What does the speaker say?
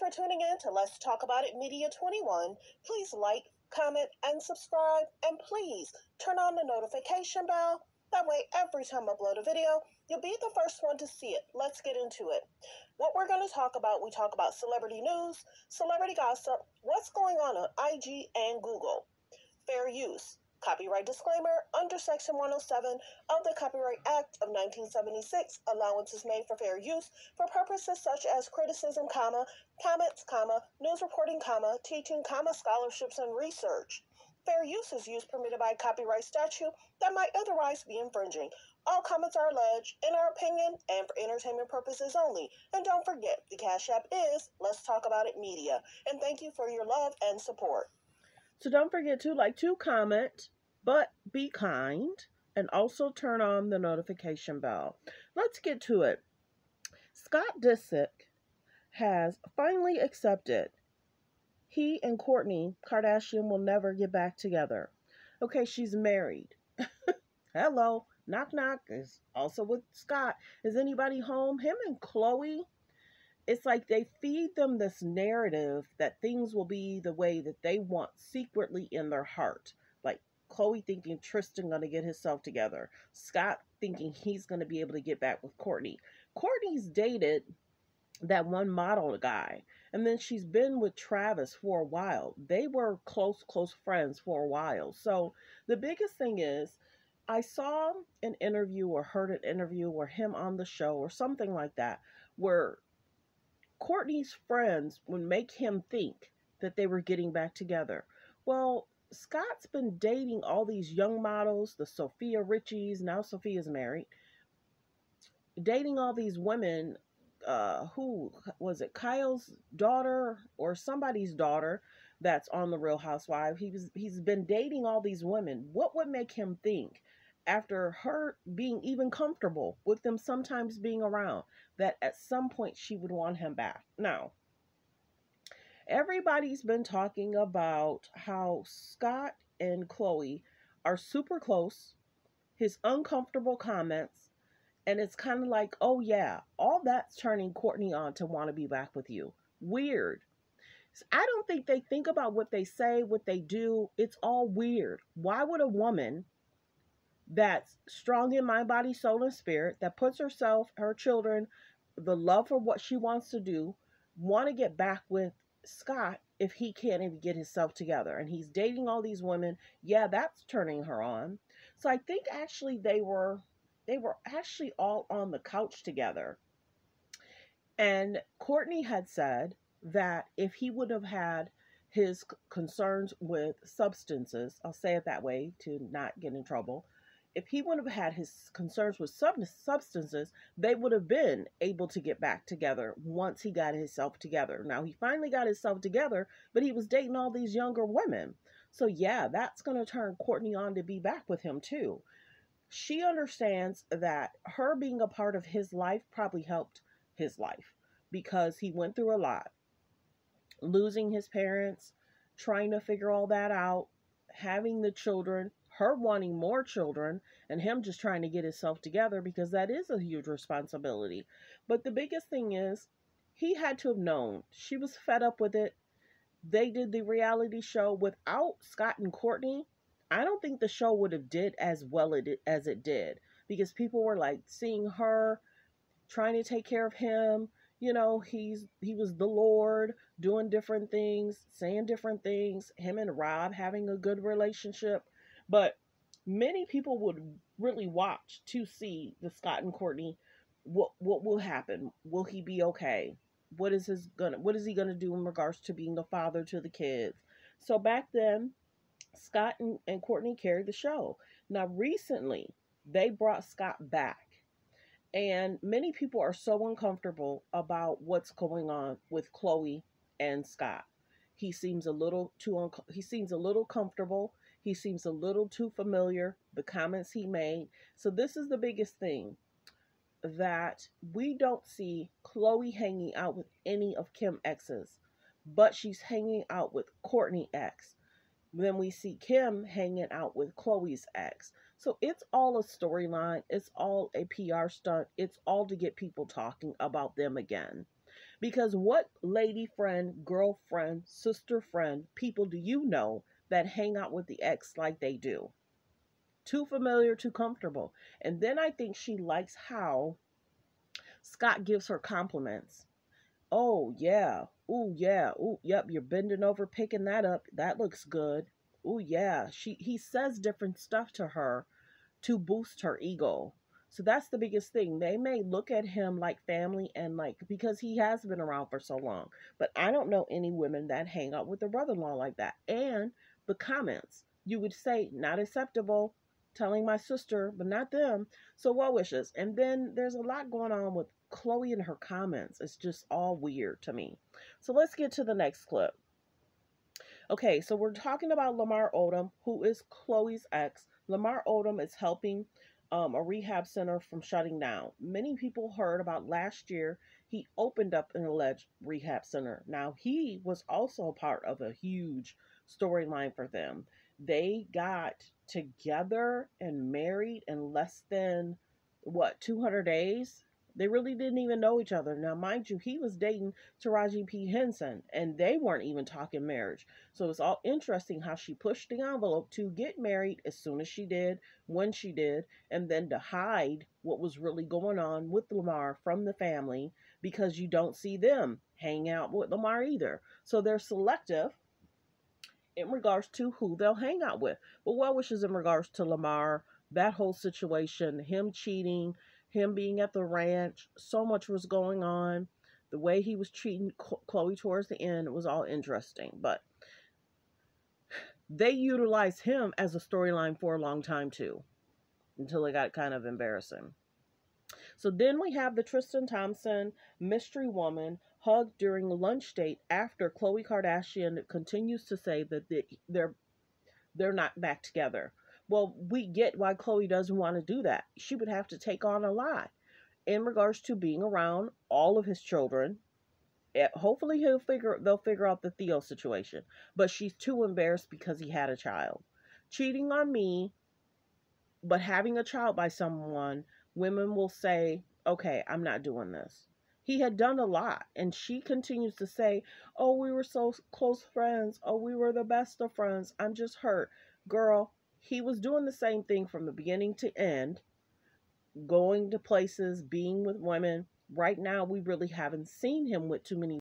for tuning in to Let's Talk About It Media 21. Please like, comment, and subscribe. And please turn on the notification bell. That way, every time I upload a video, you'll be the first one to see it. Let's get into it. What we're going to talk about, we talk about celebrity news, celebrity gossip, what's going on IG and Google, fair use, copyright disclaimer under Section 107 of the Copyright Act of 1976, allowances made for fair use for purposes such as criticism, comments, news reporting, teaching, scholarships, and research. Fair use is use permitted by copyright statute that might otherwise be infringing. All comments are alleged, in our opinion, and for entertainment purposes only. And don't forget, the Cash App is Let's Talk About It Media. And thank you for your love and support. So don't forget to comment, but be kind, and also turn on the notification bell. Let's get to it. Scott Disick has finally accepted he and Kourtney Kardashian will never get back together. Okay, she's married. Hello, knock knock is also with Scott. Is anybody home? Him and Khloe, it's like they feed them this narrative that things will be the way that they want secretly in their heart. Like Khloe thinking Tristan going to get himself together. Scott thinking he's going to be able to get back with Kourtney. Kourtney's dated that one model guy. And then she's been with Travis for a while. They were close friends for a while. So the biggest thing is, I saw an interview or heard an interview or him on the show or something like that, where Kourtney's friends would make him think that they were getting back together. Well, Scott's been dating all these young models, the Sophia Richies, now Sophia's married, dating all these women, who was it, Kyle's daughter or somebody's daughter that's on The Real Housewives. He's been dating all these women. What would make him think, after her being even comfortable with them sometimes being around, that at some point she would want him back? Now, everybody's been talking about how Scott and Khloe are super close, his uncomfortable comments, and it's kind of like, oh yeah, all that's turning Kourtney on to want to be back with you. Weird. I don't think they think about what they say, what they do. It's all weird. Why would a woman that's strong in mind, body, soul, and spirit, that puts herself, her children, the love for what she wants to do, want to get back with Scott if he can't even get himself together? And he's dating all these women. Yeah, that's turning her on. So I think actually they were actually all on the couch together. And Kourtney had said that if he would have had his concerns with substances, I'll say it that way to not get in trouble, if he would have had his concerns with substances, they would have been able to get back together once he got himself together. Now, he finally got himself together, but he was dating all these younger women. So yeah, that's going to turn Kourtney on to be back with him too. She understands that her being a part of his life probably helped his life, because he went through a lot. Losing his parents, trying to figure all that out, having the children, her wanting more children, and him just trying to get himself together, because that is a huge responsibility. But the biggest thing is, he had to have known she was fed up with it. They did the reality show without Scott and Kourtney. I don't think the show would have did as well as it did, because people were like seeing her trying to take care of him. You know, he was the Lord, doing different things, saying different things, him and Rob having a good relationship. But many people would really watch to see the Scott and Kourtney. What will happen? Will he be okay? What is he gonna do in regards to being a father to the kids? So back then, Scott and Kourtney carried the show. Now, recently, they brought Scott back. And many people are so uncomfortable about what's going on with Khloe and Scott. He seems a little comfortable. He seems a little too familiar, the comments he made. So this is the biggest thing, that we don't see Khloe hanging out with any of Kim exes, but she's hanging out with Kourtney ex. Then we see Kim hanging out with Khloe's ex. So it's all a storyline. It's all a PR stunt. It's all to get people talking about them again. Because what lady friend, girlfriend, sister friend, people do you know that hang out with the ex like they do? Too familiar, too comfortable. And then I think she likes how Scott gives her compliments. Oh, yeah. Ooh, yeah. Ooh, yep. You're bending over, picking that up. That looks good. Ooh, yeah. He says different stuff to her to boost her ego. So that's the biggest thing. They may look at him like family and like because he has been around for so long. But I don't know any women that hang out with their brother-in-law like that. And the comments, you would say not acceptable, telling my sister, but not them. So well wishes. And then there's a lot going on with Khloe and her comments. It's just all weird to me. So let's get to the next clip. Okay, so we're talking about Lamar Odom, who is Khloe's ex. Lamar Odom is helping a rehab center from shutting down. Many people heard about last year he opened up an alleged rehab center. Now, he was also a part of a huge storyline for them. They got together and married in less than, what, 200 days? They really didn't even know each other. Now, mind you, he was dating Taraji P. Henson, and they weren't even talking marriage. So it's all interesting how she pushed the envelope to get married as soon as she did, when she did, and then to hide what was really going on with Lamar from the family because you don't see them hang out with Lamar either. So they're selective in regards to who they'll hang out with. But well wishes in regards to Lamar, that whole situation, him cheating, him being at the ranch, so much was going on. The way he was treating Khloe towards the end, it was all interesting. But they utilized him as a storyline for a long time too, until it got kind of embarrassing. So then we have the Tristan Thompson mystery woman hug during a lunch date after Khloe Kardashian continues to say that they're not back together. Well, we get why Khloe doesn't want to do that. She would have to take on a lie in regards to being around all of his children. Hopefully they'll figure out the Theo situation, but she's too embarrassed because he had a child. Cheating on me, but having a child by someone, women will say, okay, I'm not doing this. He had done a lot, and she continues to say, oh, we were so close friends. Oh, we were the best of friends. I'm just hurt. Girl, he was doing the same thing from the beginning to end, going to places, being with women. Right now, we really haven't seen him with too many